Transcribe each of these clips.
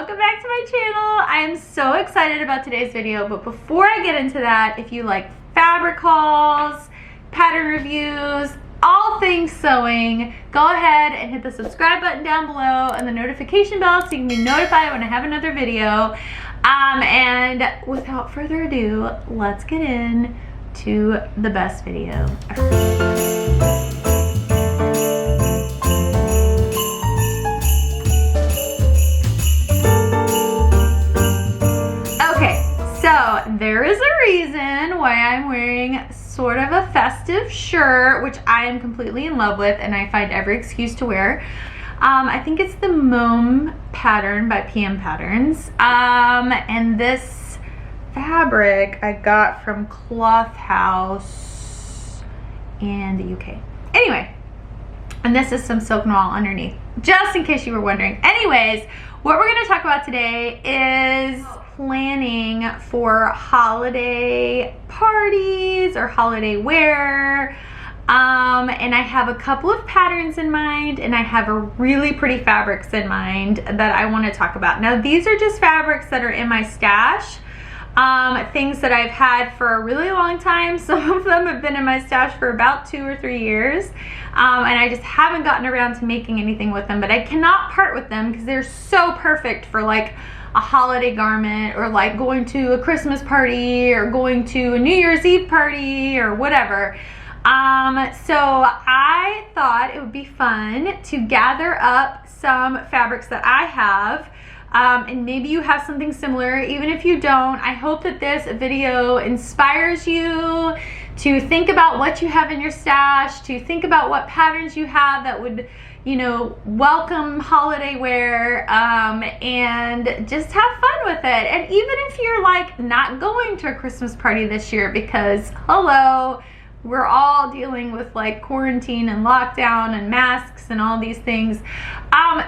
welcome back to my channel. I am so excited about today's video, but before I get into that, if you like fabric hauls, pattern reviews, all things sewing, go ahead and hit the subscribe button down below and the notification bell so you can be notified when I have another video. And without further ado, let's get into the best video ever. There is a reason why I'm wearing sort of a festive shirt, which I am completely in love with and I find every excuse to wear. I think it's the Mom pattern by PM Patterns. And this fabric I got from Cloth House in the UK. Anyway, and this is some silk noir underneath, just in case you were wondering. Anyways, what we're going to talk about today is planning for holiday parties or holiday wear. And I have a couple of patterns in mind, and I have a really pretty fabrics in mind that I want to talk about. Now, these are just fabrics that are in my stash, things that I've had for a really long time. Some of them have been in my stash for about 2 or 3 years, and I just haven't gotten around to making anything with them, but I cannot part with them because they're so perfect for like a holiday garment, or like going to a Christmas party, or going to a New Year's Eve party, or whatever. So I thought it would be fun to gather up some fabrics that I have, and maybe you have something similar. Even if you don't, I hope that this video inspires you to think about what you have in your stash, to think about what patterns you have that would, you know, welcome holiday wear, and just have fun with it. And even if you're like not going to a Christmas party this year because, hello, we're all dealing with like quarantine and lockdown and masks and all these things,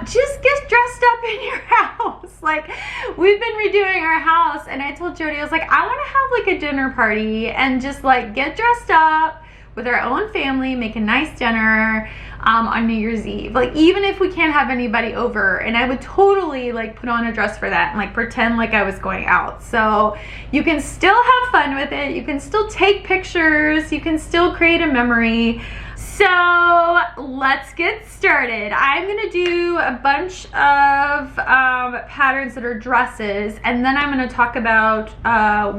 just get dressed up in your house. Like, we've been redoing our house, and I told Jody, I was like, I want to have like a dinner party and just like get dressed up with our own family, make a nice dinner on New Year's Eve. Like, even if we can't have anybody over, and I would totally like put on a dress for that and like pretend like I was going out. So you can still have fun with it, you can still take pictures, you can still create a memory. So let's get started. I'm gonna do a bunch of patterns that are dresses, and then I'm gonna talk about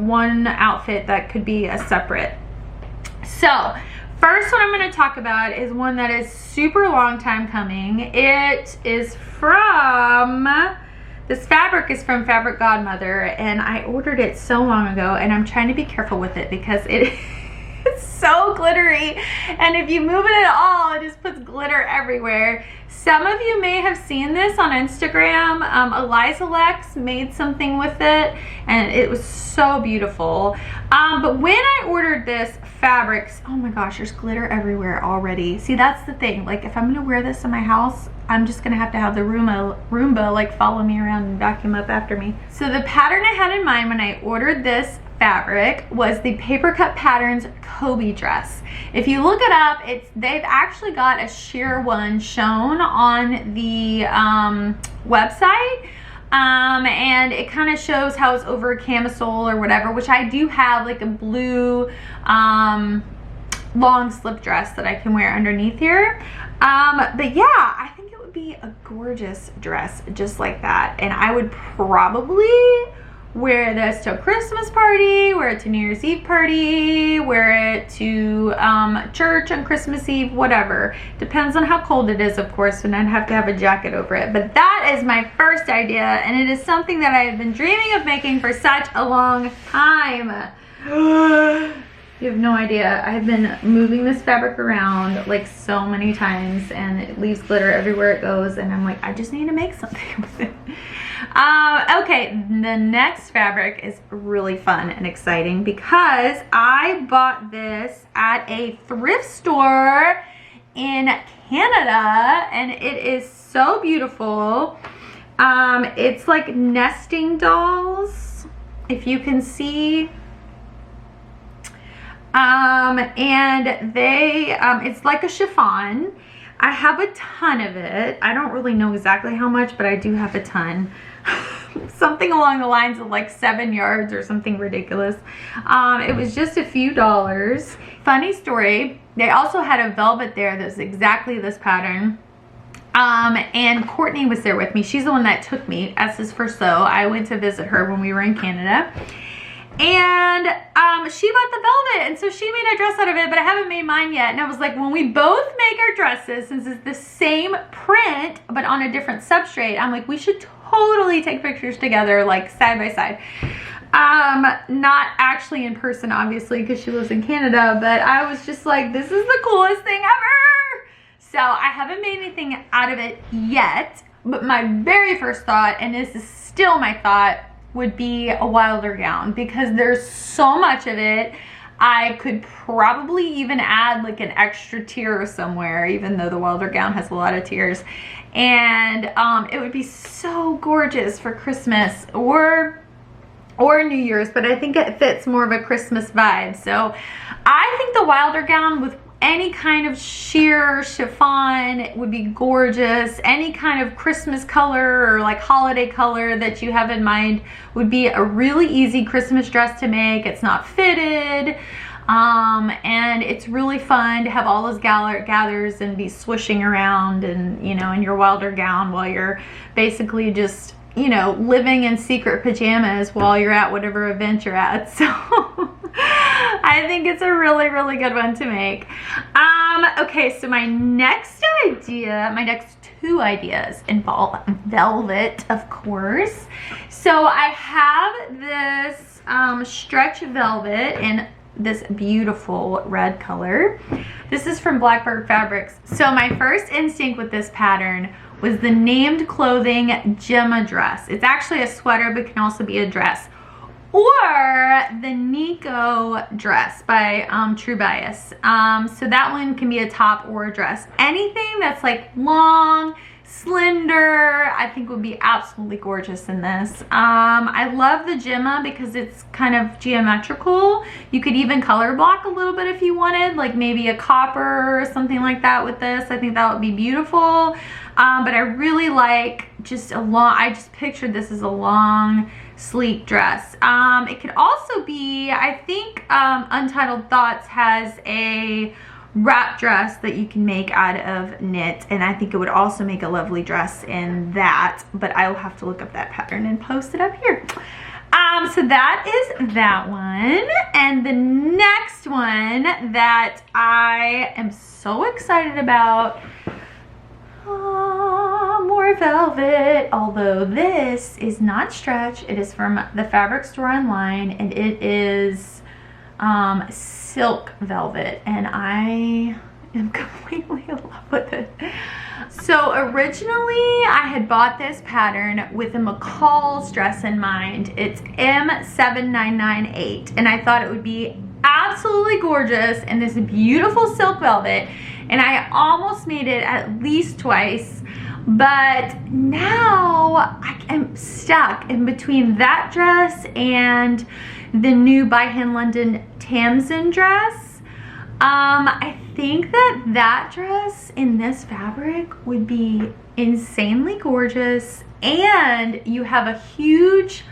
one outfit that could be a separate. So first one I'm going to talk about is one that is super long time coming. It is from, this fabric is from Fabric Godmother, and I ordered it so long ago, and I'm trying to be careful with it because it's so glittery, and if you move it at all, it just puts glitter everywhere. Some of you may have seen this on Instagram. Elisalex made something with it, and it was so beautiful. But when I ordered this fabrics, oh my gosh, there's glitter everywhere already. See, that's the thing. Like, if I'm gonna wear this in my house, I'm just gonna have to have the Roomba like follow me around and vacuum up after me. So the pattern I had in mind when I ordered this fabric was the Papercut Patterns Kobe dress. If you look it up, they've actually got a sheer one shown on the website, and it kind of shows how it's over a camisole or whatever, which I do have like a blue long slip dress that I can wear underneath here. But yeah, I think it would be a gorgeous dress just like that, and I would probably wear this to a Christmas party, wear it to New Year's Eve party, wear it to church on Christmas Eve, whatever. Depends on how cold it is, of course, and I'd have to have a jacket over it. But that is my first idea, and it is something that I have been dreaming of making for such a long time. You have no idea. I've been moving this fabric around like so many times, and it leaves glitter everywhere it goes, and I'm like, I just need to make something with it. Okay, the next fabric is really fun and exciting because I bought this at a thrift store in Canada, and it is so beautiful. It's like nesting dolls, if you can see. And they, it's like a chiffon. I have a ton of it. I don't really know exactly how much, but I do have a ton. something along the lines of like 7 yards or something ridiculous. It was just a few dollars. Funny story, they also had a velvet there that was exactly this pattern. And Cortney was there with me. She's the one that took me as his first sew. I went to visit her when we were in Canada. And she bought the velvet, and so she made a dress out of it, but I haven't made mine yet. And I was like, when we both make our dresses, since it's the same print but on a different substrate, I'm like, we should totally take pictures together, like side by side. Not actually in person, obviously, because she lives in Canada, but I was just like, this is the coolest thing ever. So I haven't made anything out of it yet, but my very first thought, and this is still my thought, would be a Wilder gown, because there's so much of it. I could probably even add like an extra tier somewhere, even though the Wilder gown has a lot of tiers. And it would be so gorgeous for Christmas or New Year's, but I think it fits more of a Christmas vibe. So I think the Wilder gown with any kind of sheer chiffon would be gorgeous. Any kind of Christmas color or like holiday color that you have in mind would be a really easy Christmas dress to make. It's not fitted, and it's really fun to have all those gathers and be swishing around and, you know, in your Wilder gown while you're basically just, you know, living in secret pajamas while you're at whatever event you're at. So I think it's a really, really good one to make. Okay, so my next two ideas involve velvet, of course. So I have this stretch velvet in this beautiful red color. This is from Blackbird Fabrics. So my first instinct with this pattern was the named clothing Gemma Dress. It's actually a sweater, but can also be a dress. Or the Nikko dress by True Bias. So that one can be a top or a dress. Anything that's like long, slender, I think would be absolutely gorgeous in this. I love the Gemma because it's kind of geometrical. You could even color block a little bit if you wanted, like maybe a copper or something like that with this. I think that would be beautiful. But I really like just a long, I just pictured this as a long, sleek dress. It could also be, I think Untitled Thoughts has a wrap dress that you can make out of knit, and I think it would also make a lovely dress in that, but I will have to look up that pattern and post it up here. So that is that one. And the next one that I am so excited about, more velvet, although this is not stretch. It is from the fabric store online, and it is silk velvet, and I am completely in love with it. So originally I had bought this pattern with a McCall dress in mind. It's M7998, and I thought it would be absolutely gorgeous in this beautiful silk velvet, and I almost made it at least twice. But now I am stuck in between that dress and the new By Hand London Tamzin dress. I think that dress in this fabric would be insanely gorgeous, and you have a huge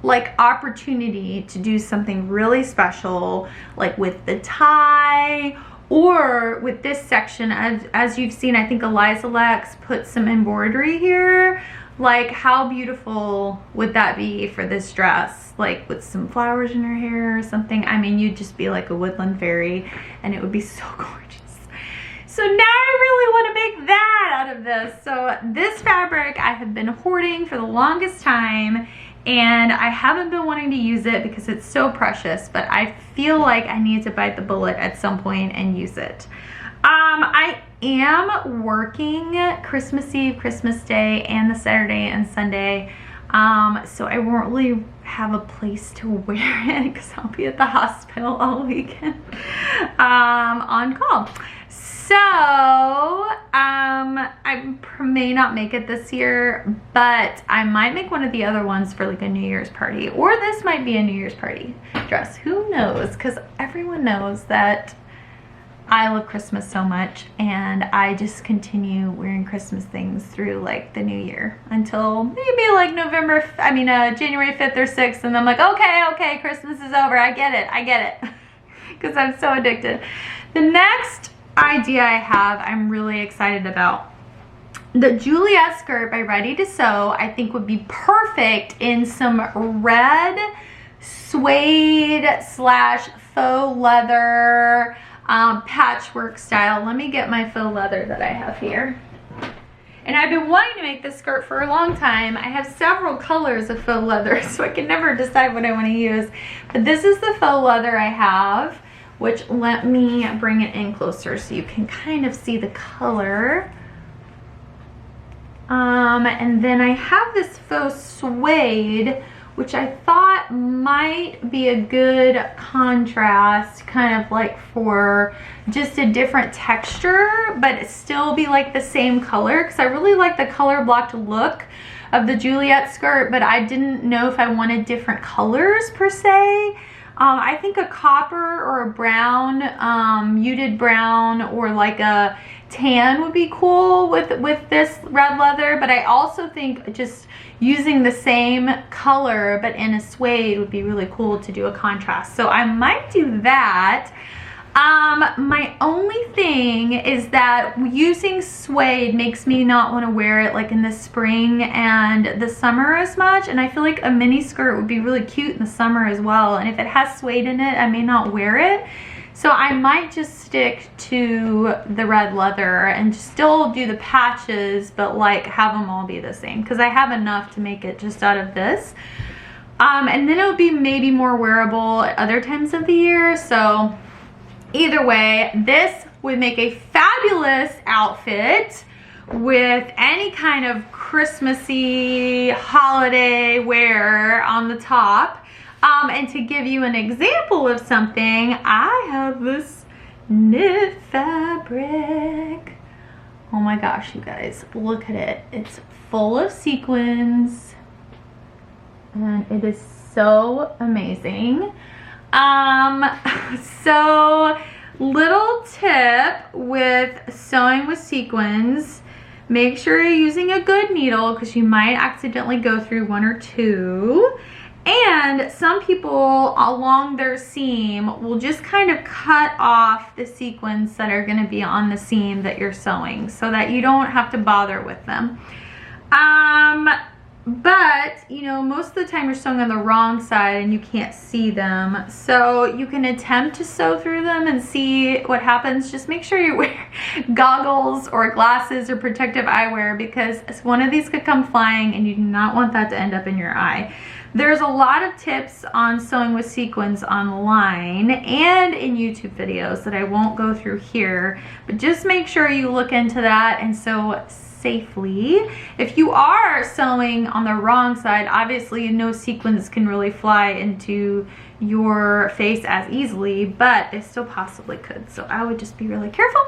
like opportunity to do something really special, like with the tie, or with this section. As you've seen, I think Elisalex put some embroidery here. Like, how beautiful would that be for this dress? Like with some flowers in her hair or something. I mean, you'd just be like a woodland fairy, and it would be so gorgeous. So now I really want to make that out of this. So this fabric I have been hoarding for the longest time, and I haven't been wanting to use it because it's so precious, but I feel like I need to bite the bullet at some point and use it. I am working Christmas Eve, Christmas Day, and the Saturday and Sunday, so I won't really have a place to wear it because I'll be at the hospital all weekend on call. So I may not make it this year, but I might make one of the other ones for like a New Year's party, or this might be a New Year's party dress. Who knows? Because everyone knows that I love Christmas so much, and I just continue wearing Christmas things through like the new year until maybe like January 5th or 6th, and I'm like, okay, Christmas is over. I get it, because I'm so addicted. The next idea I have, I'm really excited about. The Juliette skirt by Ready to Sew, I think would be perfect in some red suede / faux leather patchwork style. Let me get my faux leather that I have here. And I've been wanting to make this skirt for a long time. I have several colors of faux leather, so I can never decide what I want to use. But this is the faux leather I have, which, let me bring it in closer so you can kind of see the color. And then I have this faux suede, which I thought might be a good contrast, kind of like for just a different texture, but still be like the same color, because I really like the color blocked look of the Juliette skirt, but I didn't know if I wanted different colors per se. I think a copper or a brown, muted brown, or like a tan would be cool with this red leather, but I also think just using the same color but in a suede would be really cool to do a contrast. So I might do that. My only thing is that using suede makes me not want to wear it like in the spring and the summer as much, and I feel like a mini skirt would be really cute in the summer as well, and if it has suede in it, I may not wear it. So I might just stick to the red leather and still do the patches, but like have them all be the same, because I have enough to make it just out of this. And then it would be maybe more wearable at other times of the year. So either way, this would make a fabulous outfit with any kind of Christmassy holiday wear on the top. And to give you an example of something, I have this knit fabric. Oh my gosh, you guys, look at it. It's full of sequins, and it is so amazing. So little tip with sewing with sequins, make sure you're using a good needle, because you might accidentally go through one or two. And some people along their seam will just kind of cut off the sequins that are going to be on the seam that you're sewing, so that you don't have to bother with them. But you know, most of the time you're sewing on the wrong side and you can't see them, so you can attempt to sew through them and see what happens. Just make sure you wear goggles or glasses or protective eyewear, because one of these could come flying and you do not want that to end up in your eye. There's a lot of tips on sewing with sequins online and in YouTube videos that I won't go through here, but just make sure you look into that and sew safely. If you are sewing on the wrong side, obviously no sequins can really fly into your face as easily, but they still possibly could. So I would just be really careful.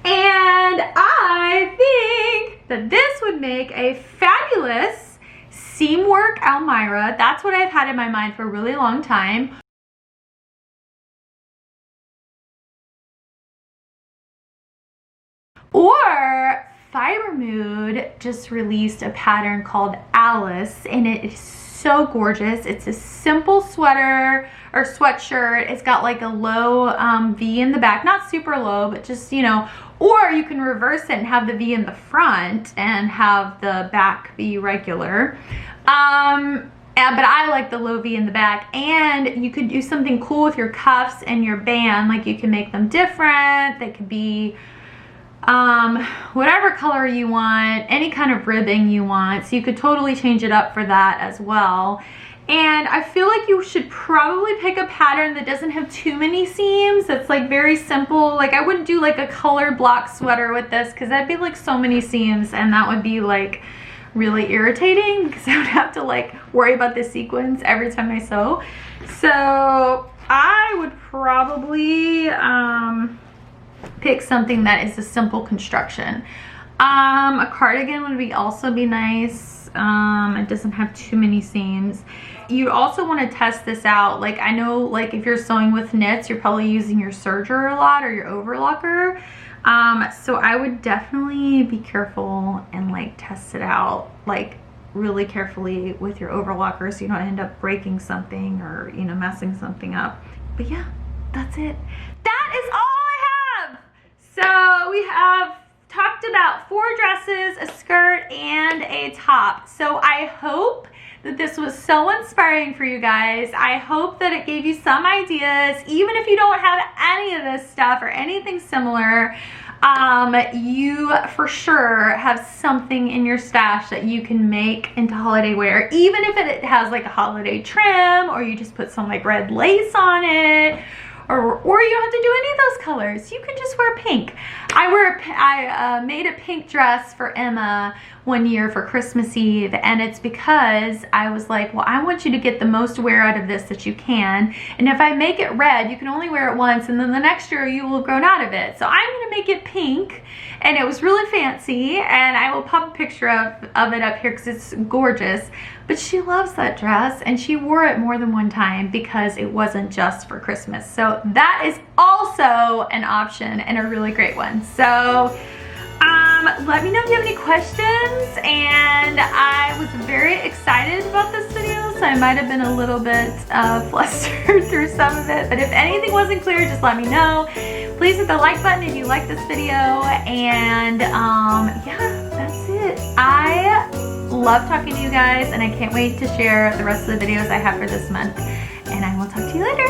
And I think that this would make a fabulous seam work Elmira. That's what I've had in my mind for a really long time. Or Fiber Mood just released a pattern called Alice, and it is so gorgeous. It's a simple sweater or sweatshirt. It's got like a low V in the back, not super low, but just, you know, or you can reverse it and have the V in the front and have the back be regular. But I like the low V in the back, and you could do something cool with your cuffs and your band. Like you can make them different. They could be whatever color you want, any kind of ribbing you want. So you could totally change it up for that as well. And I feel like you should probably pick a pattern that doesn't have too many seams. That's like very simple. Like I wouldn't do like a color block sweater with this, because that'd be like so many seams, and that would be like really irritating, because I would have to like worry about the sequins every time I sew. So I would probably pick something that is a simple construction. A cardigan would also be nice. It doesn't have too many seams. You also want to test this out. Like, I know, like, if you're sewing with knits, you're probably using your serger a lot or your overlocker. So I would definitely be careful and like test it out, like really carefully with your overlocker so you don't end up breaking something or, you know, messing something up. But yeah, that's it. That is all I have. So we have talked about 4 dresses, a skirt, and a top. So I hope that this was so inspiring for you guys. I hope that it gave you some ideas, even if you don't have any of this stuff or anything similar. You for sure have something in your stash that you can make into holiday wear, even if it has like a holiday trim, or you just put some like red lace on it, or you don't have to do any of those colors. You can just wear pink. I made a pink dress for Emma one year for Christmas Eve, and it's because I was like, well, I want you to get the most wear out of this that you can, and if I make it red, you can only wear it once, and then the next year you will have grown out of it. So I'm gonna make it pink, and it was really fancy, and I will pop a picture of it up here because it's gorgeous. But she loves that dress, and she wore it more than one time because it wasn't just for Christmas. So that is also an option and a really great one. So let me know if you have any questions, and I was very excited about this video, so I might have been a little bit flustered through some of it, but if anything wasn't clear, just let me know. Please hit the like button if you like this video, and yeah, that's it. I love talking to you guys, and I can't wait to share the rest of the videos I have for this month, and I will talk to you later.